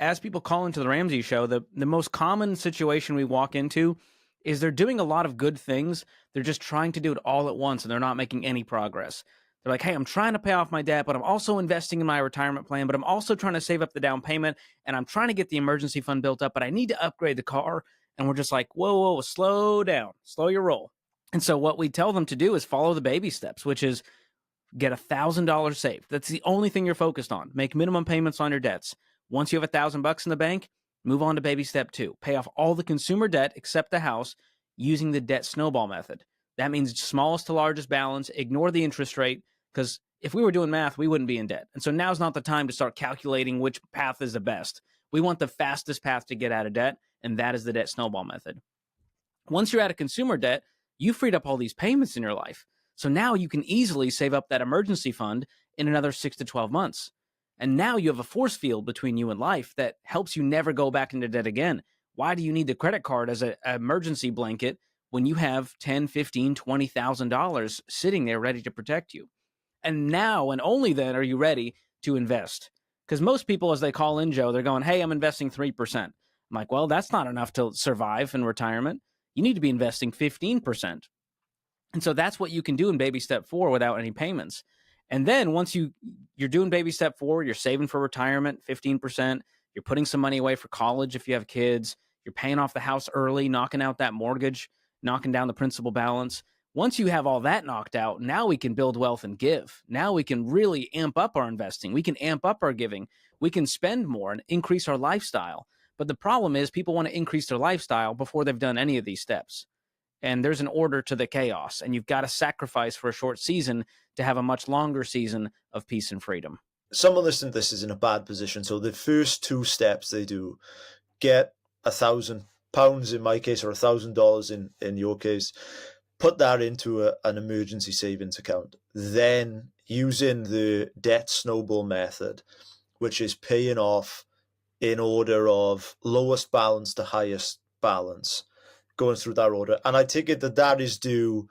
as people call into the Ramsey show, the most common situation we walk into is they're doing a lot of good things. They're just trying to do it all at once, and they're not making any progress. They're like, hey, I'm trying to pay off my debt, but I'm also investing in my retirement plan, but I'm also trying to save up the down payment, and I'm trying to get the emergency fund built up, but I need to upgrade the car. And we're just like, whoa, slow down, slow your roll. And so what we tell them to do is follow the baby steps, which is get $1,000 saved. That's the only thing you're focused on. Make minimum payments on your debts. Once you have $1,000 in the bank, move on to baby step 2. Pay off all the consumer debt except the house using the debt snowball method. That means smallest to largest balance, ignore the interest rate, because if we were doing math, we wouldn't be in debt. And so now's not the time to start calculating which path is the best. We want the fastest path to get out of debt, and that is the debt snowball method. Once you're out of consumer debt, you freed up all these payments in your life. So now you can easily save up that emergency fund in another 6 to 12 months. And now you have a force field between you and life that helps you never go back into debt again. Why do you need the credit card as an emergency blanket when you have $10, $15, $20,000 sitting there ready to protect you? And now and only then are you ready to invest. Because most people, as they call in, Joe, they're going, hey, I'm investing 3%. I'm like, well, that's not enough to survive in retirement. You need to be investing 15%. And so that's what you can do in baby step 4 without any payments. And then once you're doing baby step 4, you're saving for retirement, 15%. You're putting some money away for college if you have kids. You're paying off the house early, knocking out that mortgage, knocking down the principal balance. Once you have all that knocked out, now we can build wealth and give. Now we can really amp up our investing. We can amp up our giving. We can spend more and increase our lifestyle. But the problem is people want to increase their lifestyle before they've done any of these steps. And there's an order to the chaos, and you've got to sacrifice for a short season to have a much longer season of peace and freedom. Someone listening to this is in a bad position. So the first 2 steps they do, get £1,000 in my case, or $1,000 in your case, put that into an emergency savings account. Then using the debt snowball method, which is paying off in order of lowest balance to highest balance, going through that order. And I take it that is due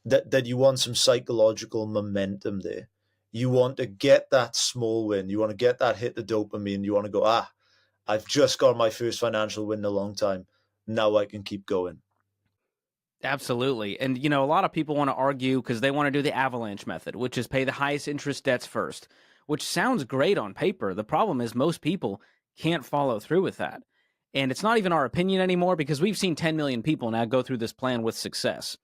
that you want some psychological momentum there. You want to get that small win. You want to get that hit the dopamine. You want to go, I've just got my first financial win in a long time. Now I can keep going. Absolutely. And, a lot of people want to argue because they want to do the avalanche method, which is pay the highest interest debts first, which sounds great on paper. The problem is most people can't follow through with that. And it's not even our opinion anymore because we've seen 10 million people now go through this plan with success.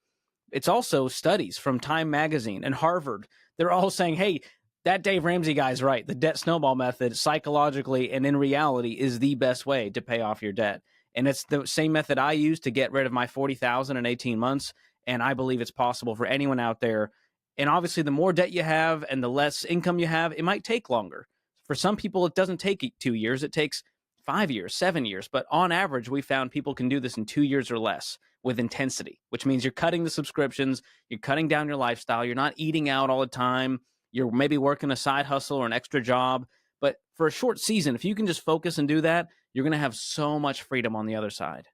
It's also studies from Time Magazine and Harvard. They're all saying, hey, that Dave Ramsey guy's right. The debt snowball method psychologically and in reality is the best way to pay off your debt. And it's the same method I use to get rid of my $40,000 in 18 months. And I believe it's possible for anyone out there. And obviously, the more debt you have and the less income you have, it might take longer. For some people, it doesn't take 2 years. It takes 5 years, 7 years. But on average, we found people can do this in 2 years or less with intensity, which means you're cutting the subscriptions, you're cutting down your lifestyle, you're not eating out all the time, you're maybe working a side hustle or an extra job. But for a short season, if you can just focus and do that, you're going to have so much freedom on the other side.